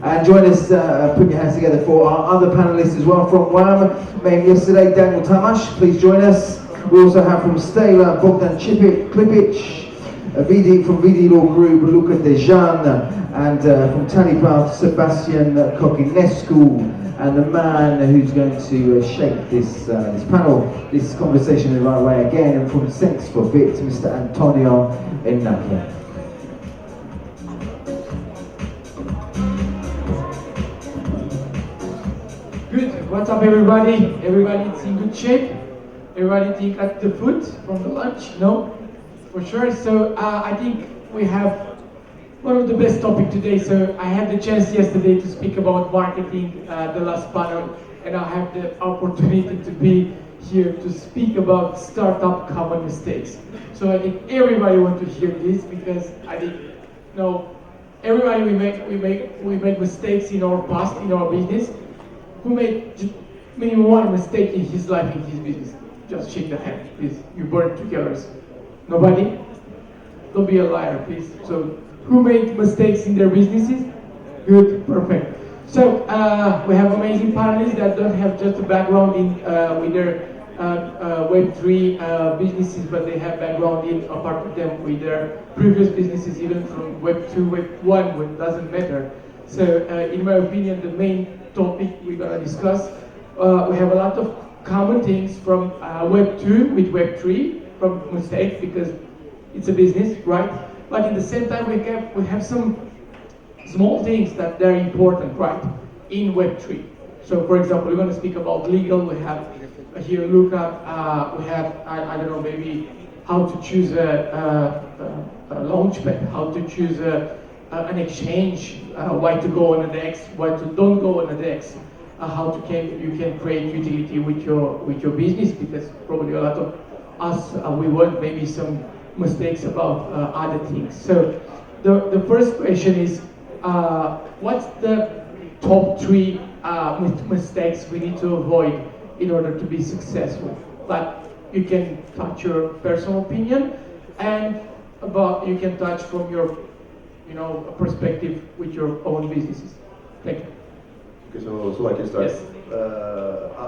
And join us, put your hands together for our other panelists as well. From WAM, named yesterday, Daniel Tamas, please join us. We also have from Stailer, Bogdan Clipici, from VD Law Group, Luca, Dejan, and from TailPath, Sebastian Cochinescu, and the man who's going to shape this panel, this conversation in the right way again, and from Thanks for Bit, Mr. Antonio Enache. Good. What's up, everybody? Everybody's in good shape? Everybody think at the food from the lunch? No? For sure. So I think we have one of the best topics today. So I had the chance yesterday to speak about marketing, the last panel, and I have the opportunity to be here to speak about startup common mistakes. So I think everybody wants to hear this because I think, everybody we make mistakes in our past, in our business. Who made just maybe one mistake in his life, in his business? Just shake the hand, please. You burned 2 calories. Nobody? Don't be a liar, please. So, who made mistakes in their businesses? Good, perfect. So, we have amazing panelists that don't have just a background in with their Web3 businesses, but they have background in, apart of them, with their previous businesses, even from Web2, Web1, it doesn't matter. So, in my opinion, the main topic we're going to discuss, we have a lot of common things from Web2 with Web3, from mistakes, because it's a business, right? But at the same time, we have some small things that they're important, right, in Web3. So, for example, we're going to speak about legal. We have here Luca. We have, I don't know, maybe how to choose a launchpad, how to choose an exchange, why to go on an DEX, why to don't go on a DEX, how you can create utility with your business, because probably a lot of us we want maybe some mistakes about other things. So the first question is, what's the top 3 mistakes we need to avoid in order to be successful? Like, you can touch your personal opinion, and you can touch from your perspective with your own businesses. Thank you. Okay, so I can start. Yes.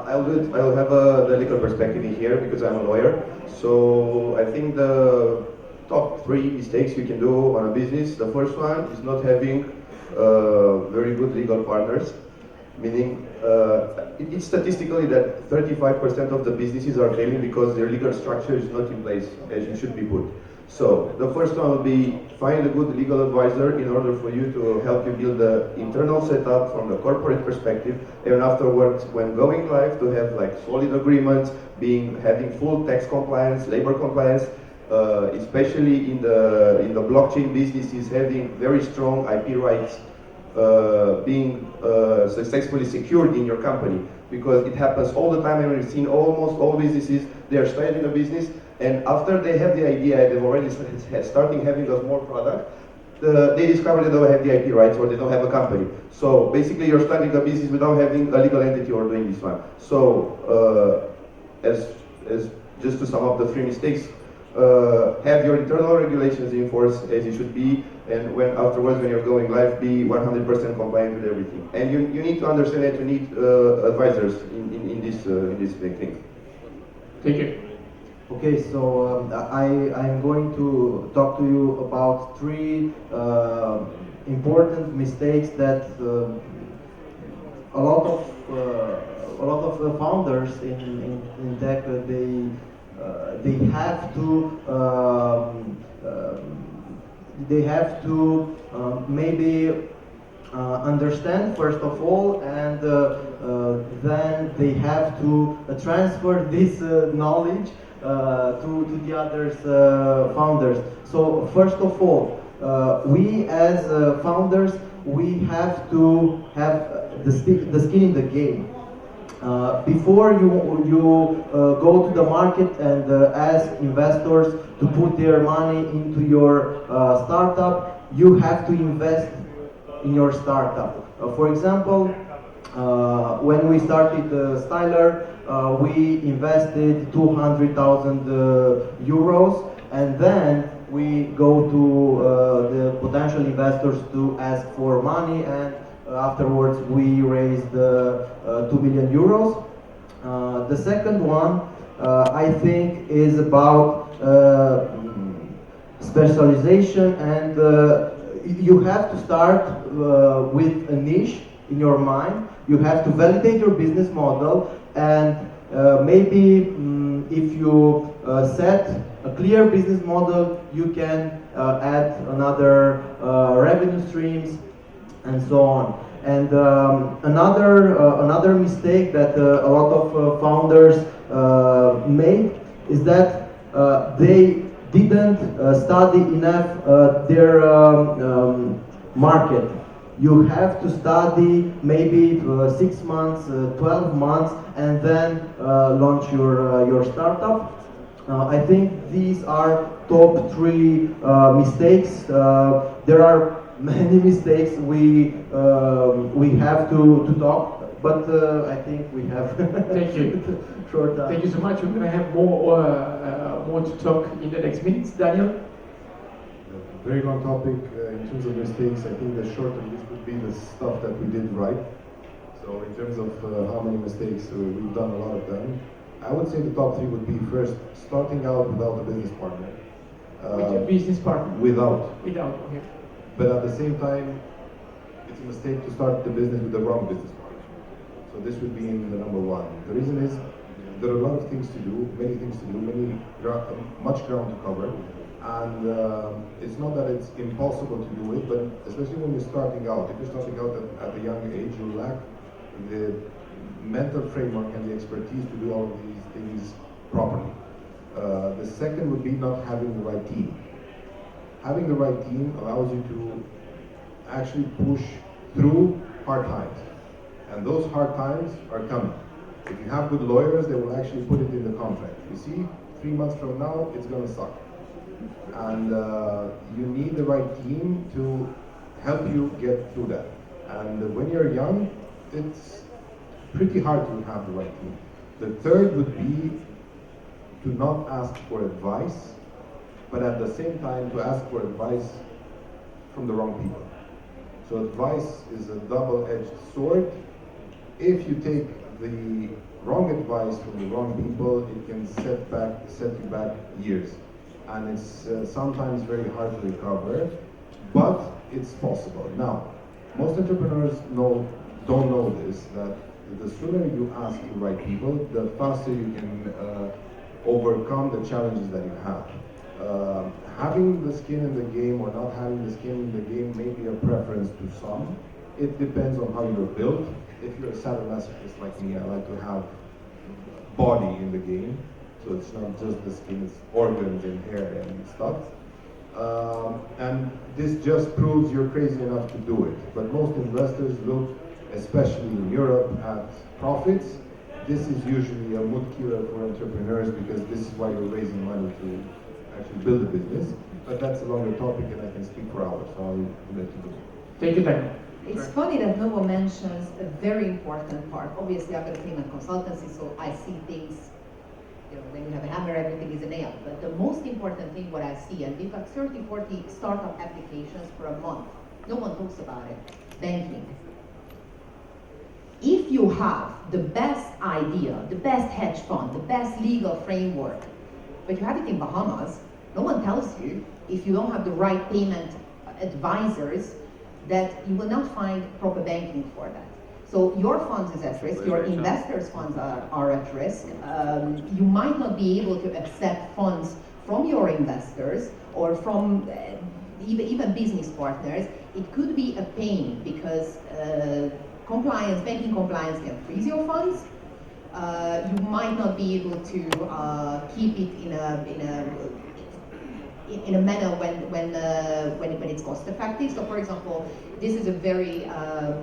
I'll have the legal perspective in here because I'm a lawyer. So I think the top 3 mistakes you can do on a business. The first one is not having very good legal partners, meaning it's statistically that 35% of the businesses are failing because their legal structure is not in place as it should be put. So the first one will be find a good legal advisor in order for you to help you build the internal setup from the corporate perspective, and afterwards, when going live, to have like solid agreements, having full tax compliance, labor compliance, especially in the blockchain businesses, having very strong IP rights being successfully secured in your company, because it happens all the time, and we've seen almost all businesses, they are starting a business, and after they have the idea, they've already starting having a small product, they discover they don't have the IP rights or they don't have a company. So basically you're starting a business without having a legal entity or doing this one. So as just to sum up the 3 mistakes, have your internal regulations in force as it should be, and afterwards when you're going live, be 100% compliant with everything. And you need to understand that you need advisors in this big thing. Thank you. Okay, so I'm going to talk to you about 3 important mistakes that a lot of the founders in tech they have to maybe understand first of all, and then they have to transfer this knowledge to the others founders. So first of all, we as founders, we have to have the skin in the game. Before you go to the market and ask investors to put their money into your startup, you have to invest in your startup. For example, when we started Stailer, we invested 200,000 euros, and then we go to the potential investors to ask for money, and Afterwards, we raised 2 million euros. The second one, I think, is about specialization, and you have to start with a niche in your mind. You have to validate your business model, and maybe if you set a clear business model, you can add another revenue streams and so on. And another mistake that a lot of founders made is that they didn't study enough their market. You have to study maybe 6 months, 12 months, and then launch your startup. I think these are top 3 mistakes. There are many mistakes we have to talk, but I think we have. Thank you. Short time. Thank you so much. We're going to have more to talk in the next minutes. Daniel? Very long topic in terms of mistakes. I think the short of this would be the stuff that we did right. So in terms of how many mistakes, we've done a lot of them. I would say the top 3 would be first, starting out without a business partner. With your business partner? Without. Without, okay. But at the same time, it's a mistake to start the business with the wrong business partner. So this would be in the number 1. The reason is there are a lot of things to do, many things to do, much ground to cover. And it's not that it's impossible to do it, but especially when you're starting out. If you're starting out at a young age, you lack the mental framework and the expertise to do all of these things properly. The second would be not having the right team. Having the right team allows you to actually push through hard times. And those hard times are coming. If you have good lawyers, they will actually put it in the contract. You see, 3 months from now, it's going to suck. And you need the right team to help you get through that. And when you're young, it's pretty hard to have the right team. The third would be to not ask for advice, but at the same time to ask for advice from the wrong people. So advice is a double-edged sword. If you take the wrong advice from the wrong people, it can set you back years. And it's sometimes very hard to recover, but it's possible. Now, most entrepreneurs don't know this, that the sooner you ask the right people, the faster you can overcome the challenges that you have. Having the skin in the game or not having the skin in the game may be a preference to some. It depends on how you're built. If you're a sadomasochist like me, I like to have body in the game. So it's not just the skin, it's organs and hair and stuff. And this just proves you're crazy enough to do it. But most investors look, especially in Europe, at profits. This is usually a mood killer for entrepreneurs because this is why you're raising money to actually build a business. But that's a longer topic and I can speak for hours, so I'll let you go. Thank you, Daniel. It's funny that no one mentions a very important part. Obviously, I've got a team at consultancy, so I see things, when you have a hammer, everything is a nail. But the most important thing, what I see, and we've got 30, 40 startup applications for a month. No one talks about it. Banking. If you have the best idea, the best hedge fund, the best legal framework, but you have it in Bahamas, no one tells you, if you don't have the right payment advisors, that you will not find proper banking for that. So your funds is at risk, your investors' funds are at risk. You might not be able to accept funds from your investors or from even business partners. It could be a pain because banking compliance can freeze your funds. You might not be able to keep it in a manner when it's cost effective. So for example, this is a very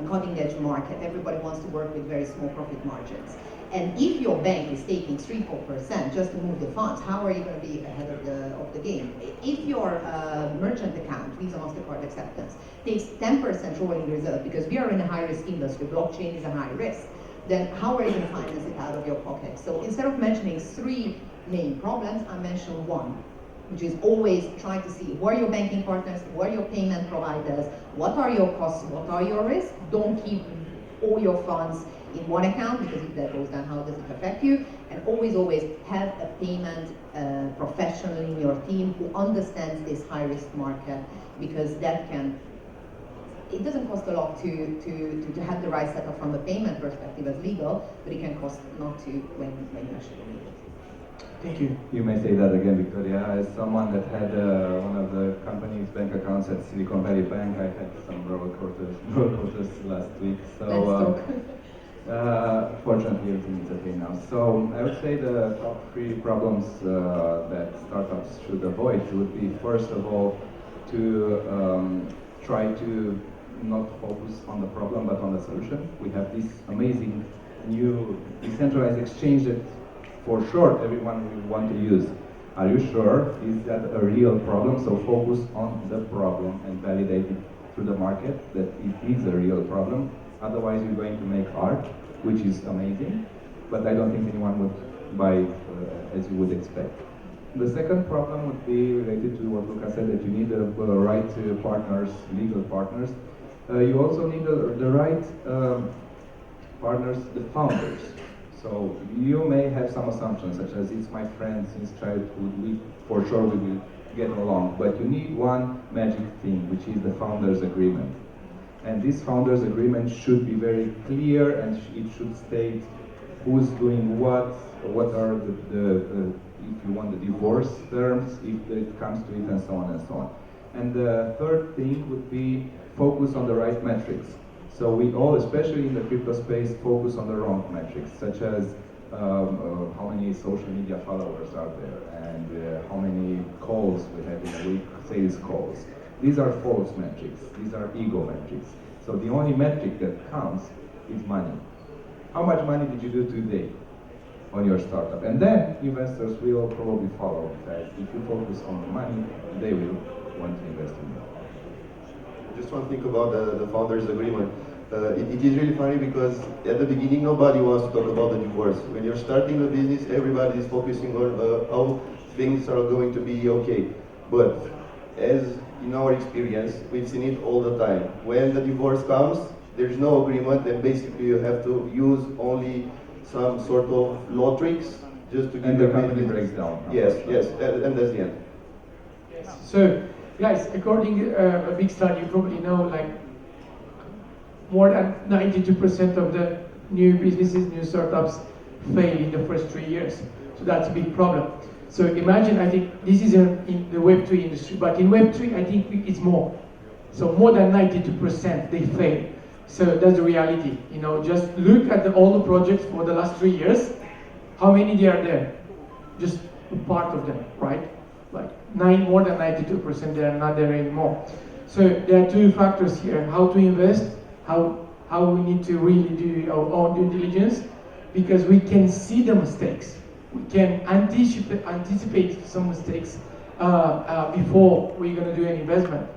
cutting edge market. Everybody wants to work with very small profit margins. And if your bank is taking 3-4% just to move the funds, how are you going to be ahead of the game? If your merchant account, Visa, MasterCard acceptance, takes 10% rolling reserve, because we are in a high risk industry, blockchain is a high risk, then how are you going to finance it out of your pocket? So instead of mentioning 3 main problems, I mentioned 1. which is always trying to see who are your banking partners, who are your payment providers, what are your costs, what are your risks. Don't keep all your funds in one account, because if that goes down, how does it affect you? And always have a payment professional in your team who understands this high risk market, because that can, it doesn't cost a lot to have the right setup from a payment perspective as legal, but it can cost not to when you actually need it. Thank you. You may say that again, Victoria. As someone that had one of the company's bank accounts at Silicon Valley Bank, I had some roller coasters last week. So fortunately, everything is okay now. So I would say the top 3 problems that startups should avoid would be, first of all, to try to not focus on the problem but on the solution. We have this amazing new decentralized exchange that for sure everyone will want to use. Are you sure? Is that a real problem? So focus on the problem and validate it through the market that it is a real problem. Otherwise you're going to make art, which is amazing, but I don't think anyone would buy it as you would expect. The second problem would be related to what Luca said, that you need the right partners, legal partners. You also need the right partners, the founders. So you may have some assumptions, such as it's my friend since childhood, for sure we will get along, but you need one magic thing, which is the founders agreement. And this founders agreement should be very clear, and it should state who's doing what are the if you want the divorce terms, if it comes to it, and so on and so on. And the third thing would be focus on the right metrics. So we all, especially in the crypto space, focus on the wrong metrics, such as how many social media followers are there, and how many calls we have in a week, sales calls. These are false metrics. These are ego metrics. So the only metric that counts is money. How much money did you do today on your startup? And then investors will probably follow that. If you focus on the money, they will want to invest in you. Just one thing about the founders agreement. It is really funny because at the beginning nobody wants to talk about the divorce. When you're starting a business, everybody is focusing on how things are going to be okay. But as in our experience, we've seen it all the time. When the divorce comes, there's no agreement, and basically you have to use only some sort of law tricks just to give the company breaks down. Yes, and that's the end. Yes. So, guys, according a big study, you probably know, like more than 92% of the new businesses, new startups fail in the first 3 years. So that's a big problem. So imagine, I think this is in the Web3 industry, but in Web3, I think it's more. So more than 92% they fail. So that's the reality. You know, just look at all the projects for the last 3 years. How many they are there? Just a part of them, right? Like more than 92% they are not there anymore. So there are 2 factors here: how to invest, how we need to really do our own due diligence, because we can see the mistakes. We can anticipate some mistakes before we're going to do an investment.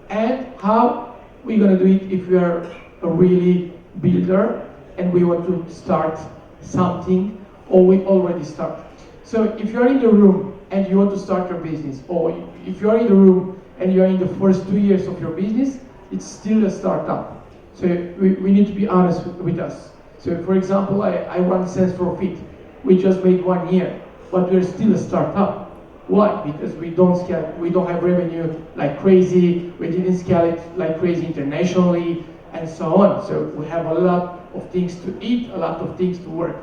And how we're going to do it if we are a really builder and we want to start something, or we already start. So if you're in the room and you want to start your business, or if you're in the room and you're in the first 2 years of your business, it's still a startup. So we need to be honest with us. So for example, I run Sense for Fit. We just made 1 year, but we're still a startup. Why? Because we don't scale, we don't have revenue like crazy, we didn't scale it like crazy internationally, and so on. So we have a lot of things to eat, a lot of things to work.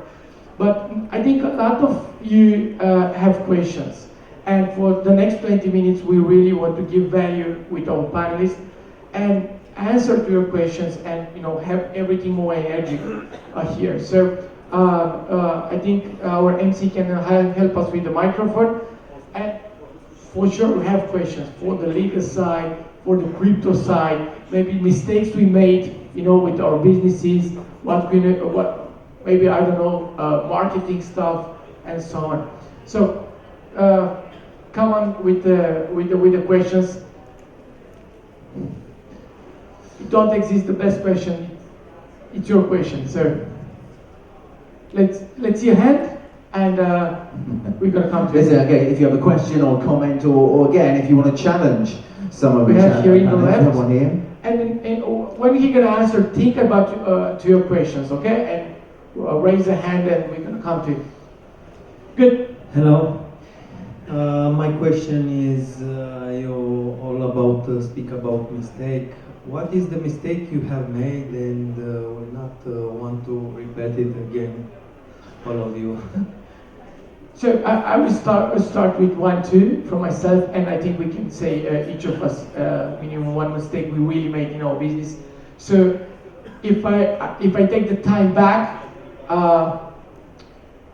But I think a lot of you have questions. And for the next 20 minutes, we really want to give value with our panelists and answer to your questions, and have everything more energy here. So I think our MC can help us with the microphone. And for sure we have questions for the legal side, for the crypto side, maybe mistakes we made, with our businesses, maybe, I don't know, marketing stuff, and so on. So come on with the questions. It don't exist the best question. It's your question, sir. Let's see a hand. And we're gonna come to Listen, it. okay, if you have a question or comment, or again, if you want to challenge some of We the have here in the left. someone here. And when he gonna answer, think about to your questions, okay? And raise a hand, and we're gonna come to it. Good. Hello. My question is, you all about speak about mistake. What is the mistake you have made and will not want to repeat it again, all of you? So I will start with 1, 2 for myself, and I think we can say each of us minimum one mistake we really made in our business. So if I take the time back,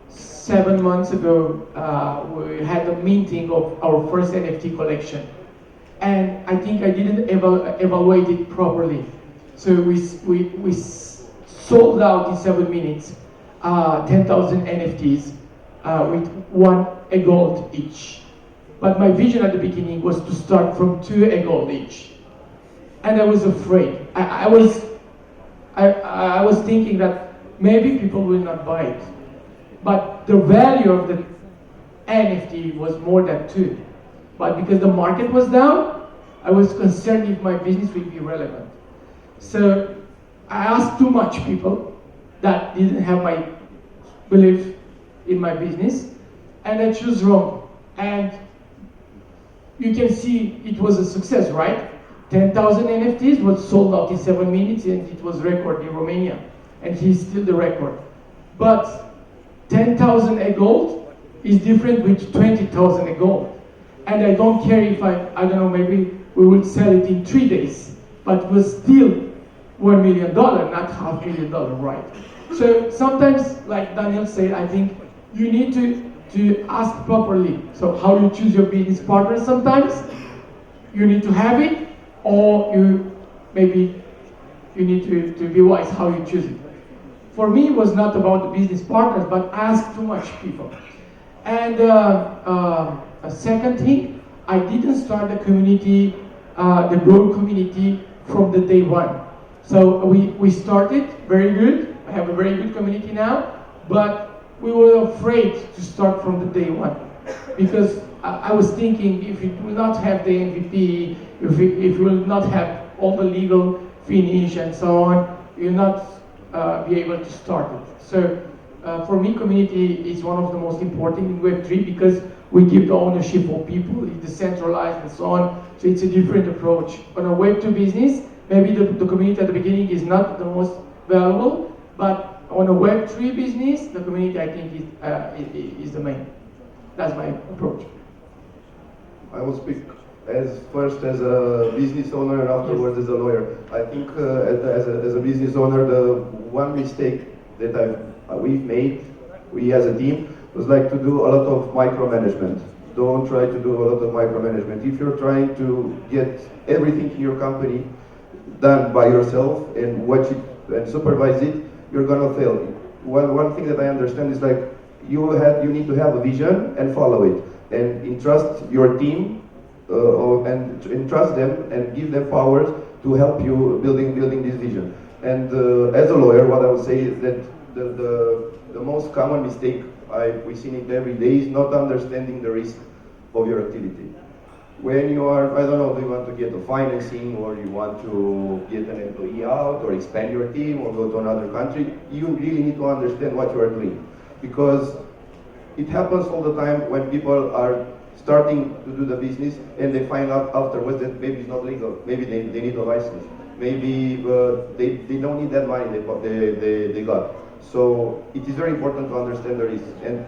7 months ago we had a minting of our first NFT collection, and I think I didn't evaluate it properly. So we sold out in 7 minutes 10,000 NFTs. With 1 a gold each. But my vision at the beginning was to start from 2 a gold each. And I was afraid. I was thinking that maybe people will not buy it. But the value of the NFT was more than 2. But because the market was down, I was concerned if my business will be relevant. So I asked too much people that didn't have my belief in my business, and I chose wrong. And you can see it was a success, right? 10,000 NFTs was sold out in 7 minutes, and it was record in Romania, and he's still the record. But 10,000 a gold is different with 20,000 a gold. And I don't care if I don't know, maybe we will sell it in 3 days, but it was still $1 million, not $500,000, right? So sometimes, like Daniel said, I think you need to ask properly. So how you choose your business partner, sometimes you need to have it, or you need to be wise how you choose it. For me, it was not about the business partners, but ask too much people. And a second thing, I didn't start the community, the Grow community from the day 1. So we started very good. I have a very good community now, but we were afraid to start from the day 1 because I was thinking if it will not have the MVP, if it will not have all the legal finish and so on, you'll not be able to start it. So for me, community is one of the most important in Web3 because we give the ownership for people, it's decentralized and so on, so it's a different approach. On a Web2 business, maybe the community at the beginning is not the most valuable, but on a Web3 business, the community I think is the main. That's my approach. I will speak first as a business owner and afterwards as a lawyer. I think as a business owner, the one mistake that we've made, we as a team, was like to do a lot of micromanagement. Don't try to do a lot of micromanagement. If you're trying to get everything in your company done by yourself and watch it and supervise it, you're gonna fail. One thing that I understand is like you need to have a vision and follow it, and entrust your team and entrust them and give them powers to help you building this vision. And as a lawyer, what I would say is that the most common mistake we've seen it every day is not understanding the risk of your activity. When you are, I don't know, do you want to get the financing or you want to get an employee out or expand your team or go to another country, you really need to understand what you are doing. Because it happens all the time when people are starting to do the business and they find out afterwards that maybe it's not legal, maybe they need a license, maybe they don't need that money they got. So it is very important to understand the risk. And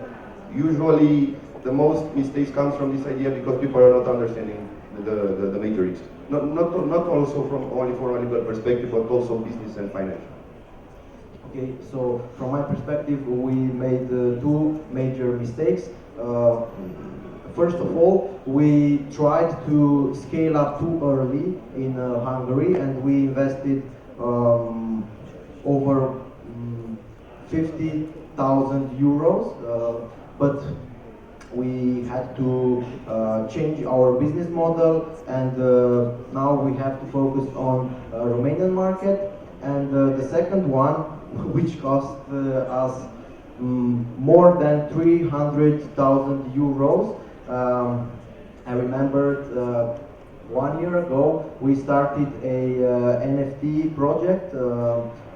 usually the most mistakes comes from this idea because people are not understanding the major risks. Not also only from a legal perspective, but also business and financial. Okay, so from my perspective, we made 2 major mistakes. First of all, we tried to scale up too early in Hungary, and we invested over 50,000 euros, but we had to change our business model, and now we have to focus on Romanian market. And the second one, which cost us more than 300,000 euros. I remembered 1 year ago we started a NFT project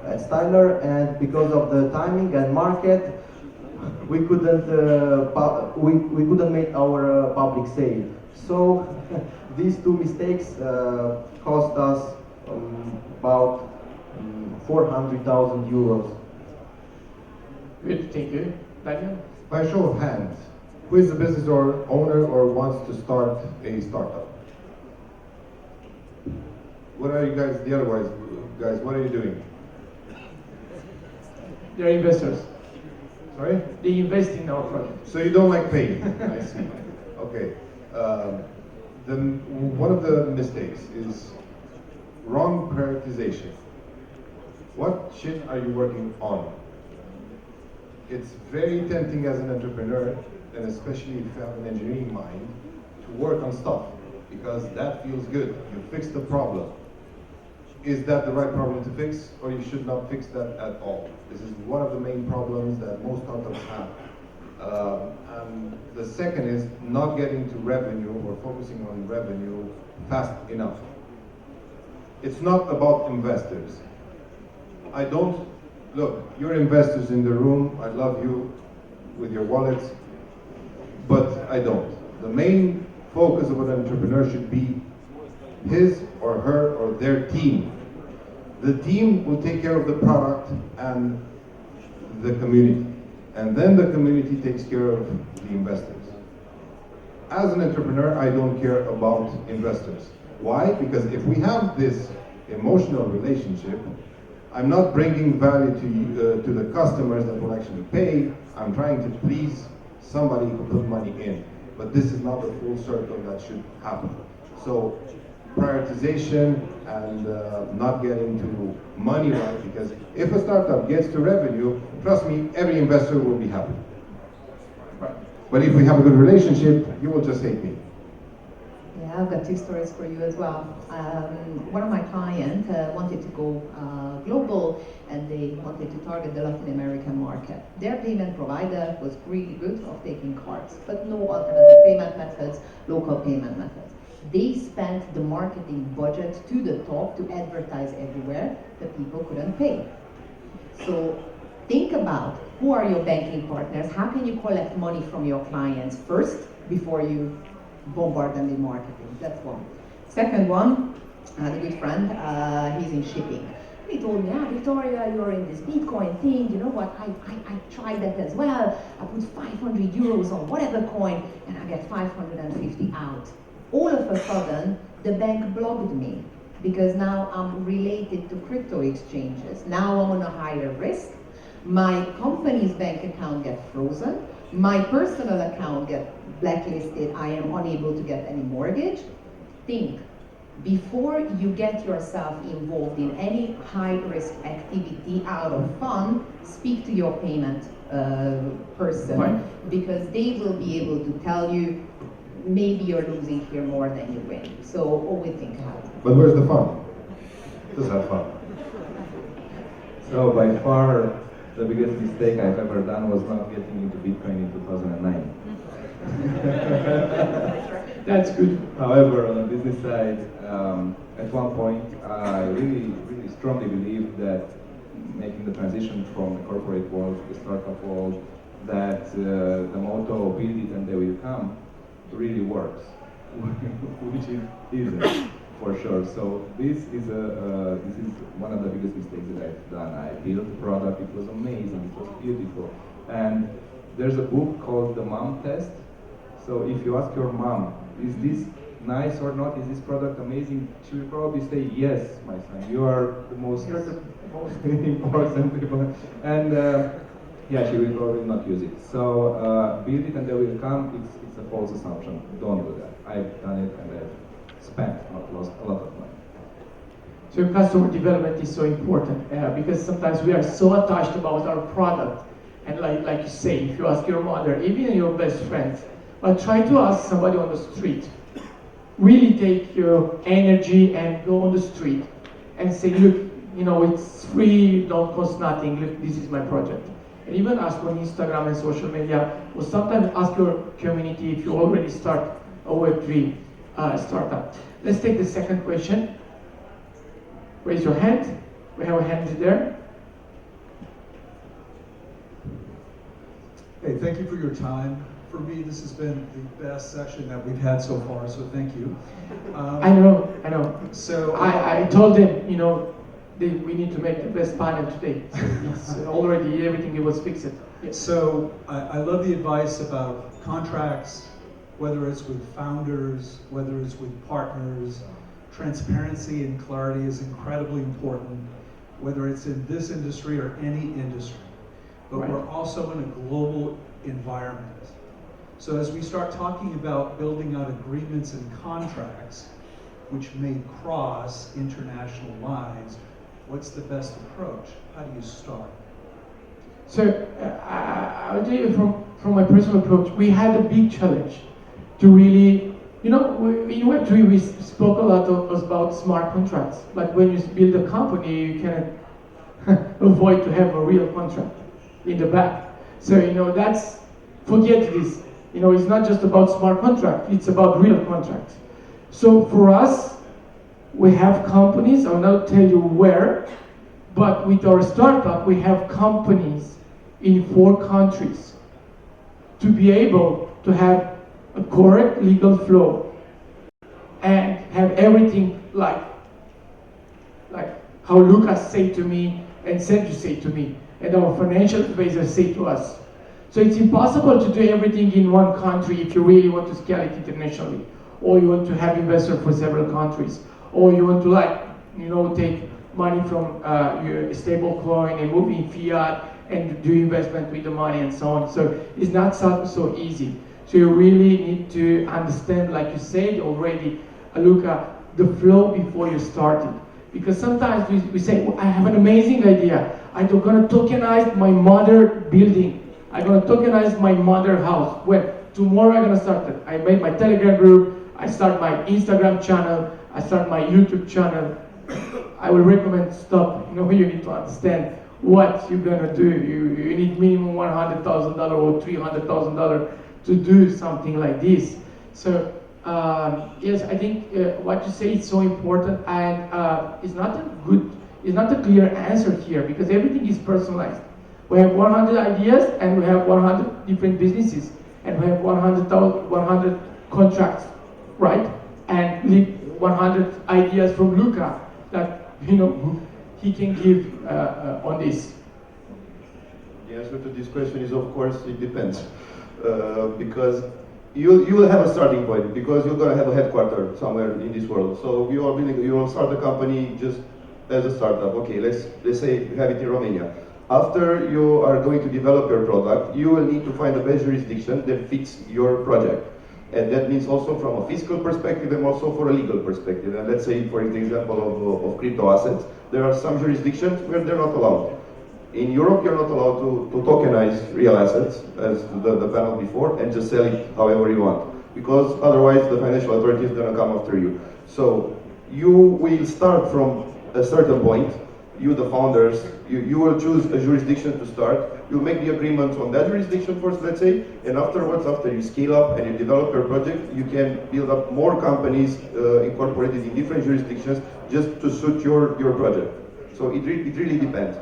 at Stailer, and because of the timing and market, we couldn't we couldn't make our public sale. So these two mistakes cost us about 400,000 euros. Good, thank you. Daniel? By show of hands, who is the business owner or wants to start a startup? What are you guys, the other guys, what are you doing? They're investors. Sorry? They invest in our product. So you don't like paying? I see. Okay. One of the mistakes is wrong prioritization. What shit are you working on? It's very tempting as an entrepreneur, and especially if you have an engineering mind, to work on stuff, because that feels good. You fix the problem. Is that the right problem to fix, or you should not fix that at all? This is one of the main problems that most startups have. And the second is not getting to revenue or focusing on revenue fast enough. It's not about investors. Look, you're investors in the room, I love you with your wallets, but I don't. The main focus of an entrepreneur should be his or her or their team. The team will take care of the product and the community. And then the community takes care of the investors. As an entrepreneur, I don't care about investors. Why? Because if we have this emotional relationship, I'm not bringing value to the customers that will actually pay. I'm trying to please somebody who put money in. But this is not the full circle that should happen. So prioritization and not getting to money right, because if a startup gets to revenue, trust me, every investor will be happy. But if we have a good relationship, you will just hate me. Yeah, I've got two stories for you as well. One of my clients wanted to go global, and they wanted to target the Latin American market. Their payment provider was really good of taking cards, but no alternative payment methods, local payment methods. They spent the marketing budget to the top to advertise everywhere that people couldn't pay. So think about who are your banking partners, how can you collect money from your clients first before you bombard them with marketing. That's one. Second one, I had a good friend, he's in shipping. He told me, Viktoria, you're in this Bitcoin thing, you know what, I tried that as well. I put 500 euros on whatever coin and I get 550 out. All of a sudden, the bank blocked me because now I'm related to crypto exchanges. Now I'm on a higher risk. My company's bank account gets frozen. My personal account gets blacklisted. I am unable to get any mortgage. Think, before you get yourself involved in any high-risk activity out of fun, speak to your payment person, right, because they will be able to tell you maybe you're losing here more than you win. So always think ahead. But where's the fun? Just have fun. So by far, the biggest mistake I've ever done was not getting into Bitcoin in 2009. That's good. However, on the business side, at one point, I really strongly believe that making the transition from the corporate world to the startup world, that the motto "build it and they will come" really works, which it isn't for sure. So this is one of the biggest mistakes that I've done. I built the product; it was amazing, it was beautiful, and there's a book called The Mom Test. So if you ask your mom, is this nice or not, is this product amazing, she will probably say, yes, my son, you are the most important people. And yeah, she will probably not use it. So build it and they will come, it's a false assumption. Don't do that. I've done it and I've spent, not lost, a lot of money. So customer development is so important because sometimes we are so attached about our product. And like you say, if you ask your mother, even your best friends, but try to ask somebody on the street. Really take your energy and go on the street and say, look, you know, it's free, don't cost nothing, look, this is my project. and even ask on Instagram and social media, or sometimes ask your community if you already start a Web3 startup. Let's take the second question. Raise your hand. We have a hand there. Hey, thank you for your time. For me, this has been the best session that we've had so far, so thank you. I know. So I told them, you know, we need to make the best panel today. So it's already everything was fixed. Yes. So I love the advice about contracts, whether it's with founders, whether it's with partners. Transparency and clarity is incredibly important, whether it's in this industry or any industry. But Right. we're also in a global environment. So as we start talking about building out agreements and contracts, which may cross international lines, what's the best approach? How do you start? So I'll tell you from my personal approach, we had a big challenge to really, you know, in Web3 we spoke a lot about smart contracts. Like when you build a company, you can avoid to have a real contract in the back. So, you know, forget this. You know, it's not just about smart contract, it's about real contract. So for us, we have companies, I'll not tell you where, but with our startup, we have companies in 4 countries to be able to have a correct legal flow and have everything like how Luca said to me and Sergio said to me and our financial advisors say to us. So it's impossible to do everything in one country if you really want to scale it internationally, or you want to have investors for several countries, or you want to take money from your stable coin and move in fiat and do investment with the money and so on. So it's not so easy. So you really need to understand, like you said already, Luca, the flow before you start it. Because sometimes we say, well, I have an amazing idea. I'm going to tokenize my mother building. I'm going to tokenize my mother house. Well, tomorrow I'm going to start it. I made my Telegram group. I start my Instagram channel. I start my YouTube channel. I will recommend stop. You need to understand what you're going to do. You need minimum $100,000 or $300,000 to do something like this. So yes, I think what you say is so important, and it's not a clear answer here because everything is personalized. We have 100 ideas and we have 100 different businesses and we have 100 contracts, right? And 100 ideas from Luca that he can give on this. The answer to this question is, of course, it depends. Because you will have a starting point because you're going to have a headquarter somewhere in this world. So you will start a company just as a startup. Okay, let's say you have it in Romania. After you are going to develop your product, you will need to find the best jurisdiction that fits your project. And that means also from a fiscal perspective and also for a legal perspective. And let's say, for example, of crypto assets, there are some jurisdictions where they're not allowed. In Europe, you're not allowed to tokenize real assets, as the panel before, and just sell it however you want. Because otherwise, the financial authority is going to come after you. So you will start from a certain point. You, the founders, you will choose a jurisdiction to start. You make the agreements on that jurisdiction first, let's say, and afterwards, after you scale up and you develop your project, you can build up more companies incorporated in different jurisdictions just to suit your project. So it really depends.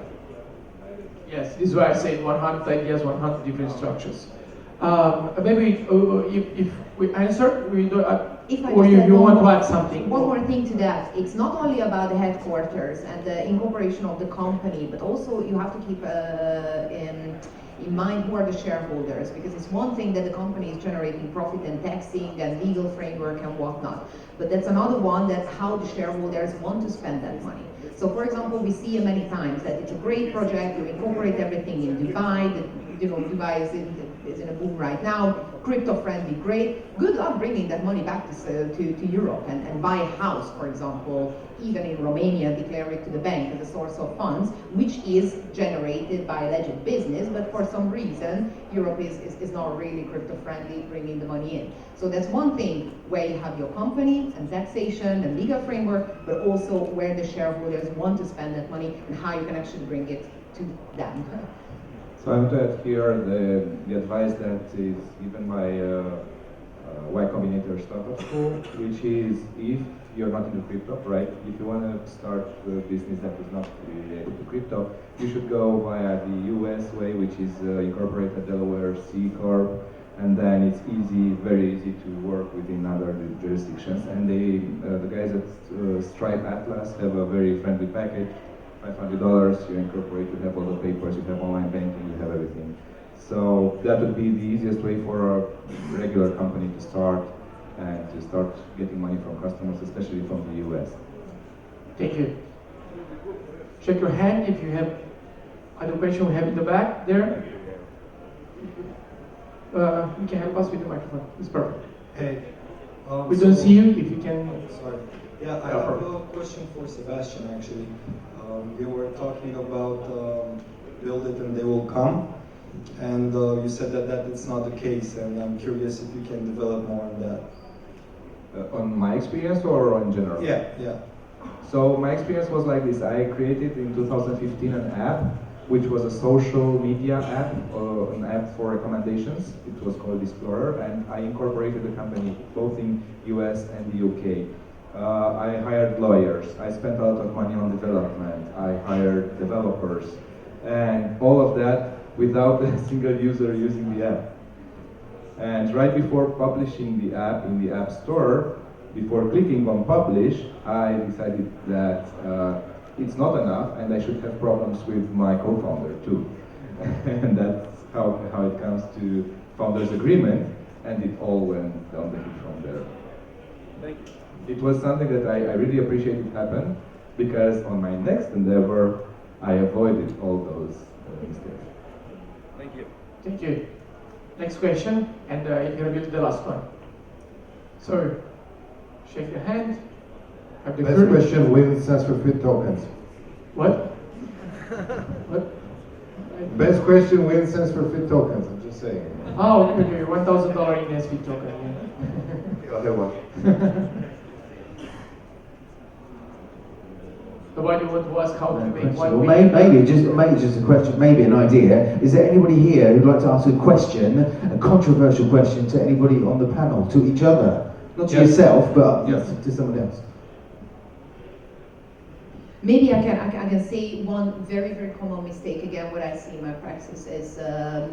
Yes, this is why I say 100 ideas, 100 different structures. Maybe if we answer, we do, or you want to add something? One more thing to that. It's not only about the headquarters and the incorporation of the company, but also you have to keep in mind who are the shareholders, because it's one thing that the company is generating profit and taxing and legal framework and whatnot, but that's another one that's how the shareholders want to spend that money. So for example, we see many times that it's a great project, you incorporate everything in Dubai, Dubai is in a boom right now, crypto friendly, great. Good luck bringing that money back to Europe and buy a house, for example, even in Romania, declare it to the bank as a source of funds, which is generated by legit business, but for some reason, Europe is not really crypto friendly, bringing the money in. So that's one thing where you have your company and taxation and legal framework, but also where the shareholders want to spend that money and how you can actually bring it to them. So I'm to add here the advice that is given by Y Combinator Startup School, which is if you're not into crypto, right? If you want to start a business that is not related to crypto, you should go via the US way, which is incorporated Delaware C Corp, and then it's easy, very easy to work within other jurisdictions. And the guys at Stripe Atlas have a very friendly package. $500, you incorporate, you have all the papers, you have online banking, you have everything. So that would be the easiest way for a regular company to start and to start getting money from customers, especially from the US. Thank you. Check your hand if you have other question we have in the back there. You can help us with the microphone. It's perfect. Hey. We don't see you. If you can. Sorry. Yeah, I have a question for Sebastian actually. You were talking about build it and they will come, and you said that is not the case, and I'm curious if you can develop more on that. On my experience or in general? Yeah, yeah. So my experience was like this. I created in 2015 an app, which was a social media app, an app for recommendations. It was called Explorer, and I incorporated the company both in US and the UK. I hired lawyers, I spent a lot of money on development, I hired developers, and all of that without a single user using the app. And right before publishing the app in the App Store, before clicking on publish, I decided that it's not enough and I should have problems with my co-founder too. And that's how it comes to founders agreement, and it all went down the hill from there. Thank you. It was something that I really appreciate it happened, because on my next endeavor, I avoided all those mistakes. Thank you. Thank you. Next question, and you're going to go to the last one. So, shake your hand. Have the Best courage. question, win cents for fit tokens. What? What? Best question, win cents for fit tokens, I'm just saying. Oh, okay, $1,000 in SV token. Yeah. I have one. Nobody want to ask how to make Well, one maybe just a question, maybe an idea. Is there anybody here who'd like to ask a question, a controversial question to anybody on the panel, to each other? Not to yourself, but to someone else. Maybe I can say one very, very common mistake, again, what I see in my practice is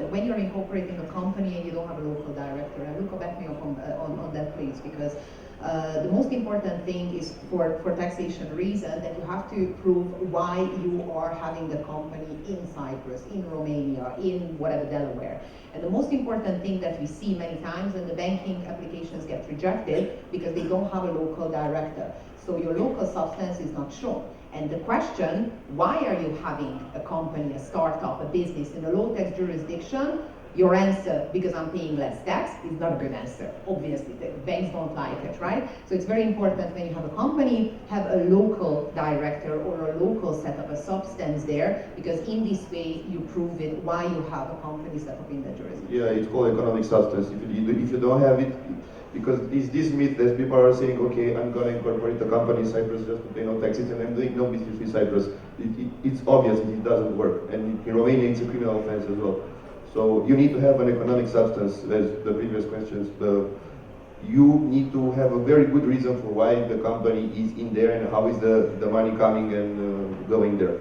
when you're incorporating a company and you don't have a local director, and Luca, back me up on that please, because the most important thing is for taxation reason that you have to prove why you are having the company in Cyprus, in Romania, in whatever, Delaware. And the most important thing that we see many times when the banking applications get rejected because they don't have a local director. So your local substance is not shown. And the question, why are you having a company, a startup, a business in a low-tax jurisdiction? Your answer, because I'm paying less tax, is not a good answer. Obviously, the banks don't like it, right? So it's very important when you have a company, have a local director or a local setup, a substance there, because in this way you prove it why you have a company set up in that jurisdiction. Yeah, it's called economic substance. If you don't have it, because it's this myth that people are saying, okay, I'm going to incorporate a company in Cyprus just to pay no taxes and I'm doing no business with Cyprus. It's obvious it doesn't work. And in Romania, it's a criminal offense as well. So you need to have an economic substance, as the previous questions. You need to have a very good reason for why the company is in there and how is the money coming and going there.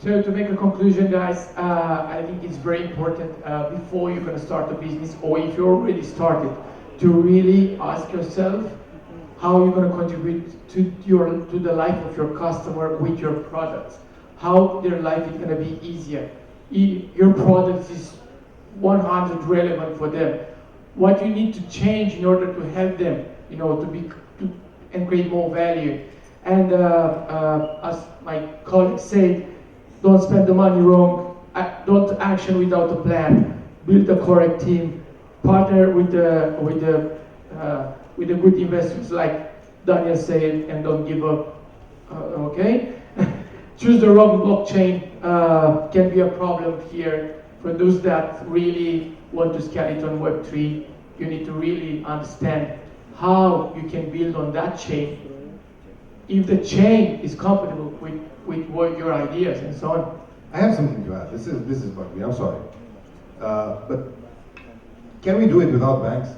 So to make a conclusion, guys, I think it's very important before you're going to start a business, or if you already started, to really ask yourself how you're going to contribute to the life of your customer with your products. How their life is going to be easier. Your product is 100 relevant for them. What you need to change in order to help them, and create more value. And as my colleague said, don't spend the money wrong. Don't action without a plan. Build a correct team. Partner with the good investors, like Daniel said, and don't give up. Okay. Choose the wrong blockchain can be a problem here. For those that really want to scale it on Web3, you need to really understand how you can build on that chain. If the chain is compatible with what your ideas and so on, I have something to add. This is bugging me. I'm sorry, but can we do it without banks?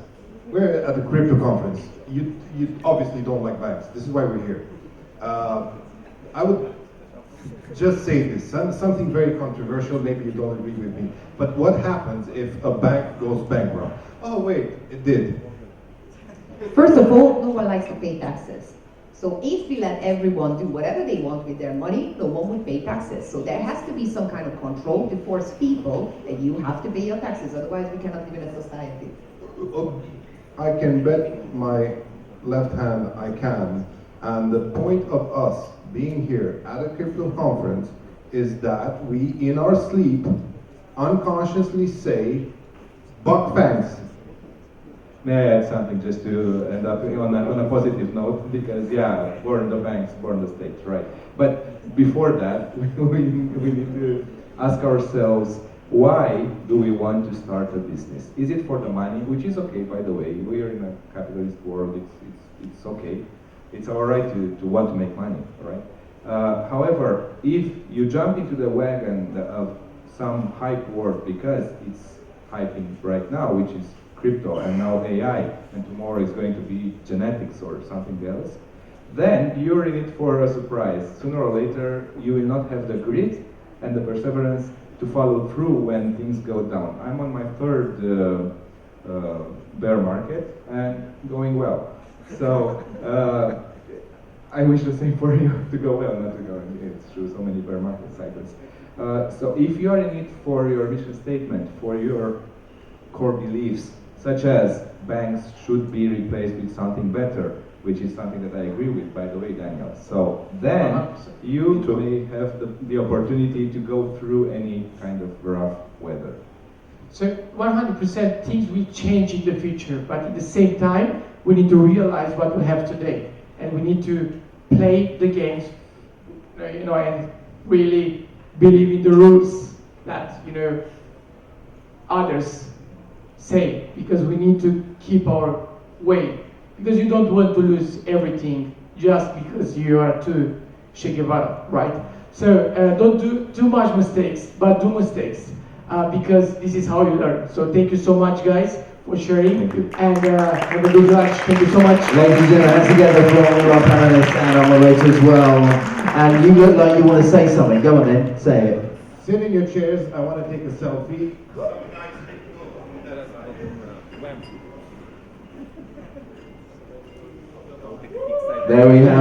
We're at a crypto conference. You obviously don't like banks. This is why we're here. I would just say this, something very controversial. Maybe you don't agree with me. But what happens if a bank goes bankrupt? Oh wait, it did. First of all, no one likes to pay taxes. So if we let everyone do whatever they want with their money, no one would pay taxes. So there has to be some kind of control to force people that you have to pay your taxes, otherwise we cannot live in a society. I can bet my left hand I can, and the point of us being here at a crypto conference is that we, in our sleep, unconsciously say, buck thanks. May I add something just to end up on a positive note? Because yeah, burn the banks, burn the states, right? But before that, we need to ask ourselves, why do we want to start a business? Is it for the money? Which is okay, by the way. We are in a capitalist world. It's okay. It's our right to want to make money, right? However, if you jump into the wagon of some hype word because it's hyping right now, which is crypto and now AI, and tomorrow is going to be genetics or something else, then you're in it for a surprise. Sooner or later, you will not have the grit and the perseverance to follow through when things go down. I'm on my third bear market and going well. So I wish the same for you to go well, not to go through so many bear market cycles. So if you are in it for your mission statement, for your core beliefs, such as banks should be replaced with something better, which is something that I agree with, by the way, Daniel. So then you may have the opportunity to go through any kind of rough weather. So 100% things will change in the future, but at the same time, we need to realize what we have today, and we need to play the games, and really believe in the rules that others say, because we need to keep our way. Because you don't want to lose everything just because you are too Che Guevara, right? So don't do too much mistakes, but do mistakes, because this is how you learn. So thank you so much, guys, for sharing, and have a good lunch. Thank you so much. Ladies and gentlemen, hands together for all our panelists and our moderators as well. And you look like you want to say something. Go on then, say it. Sit in your chairs. I want to take a selfie. There we have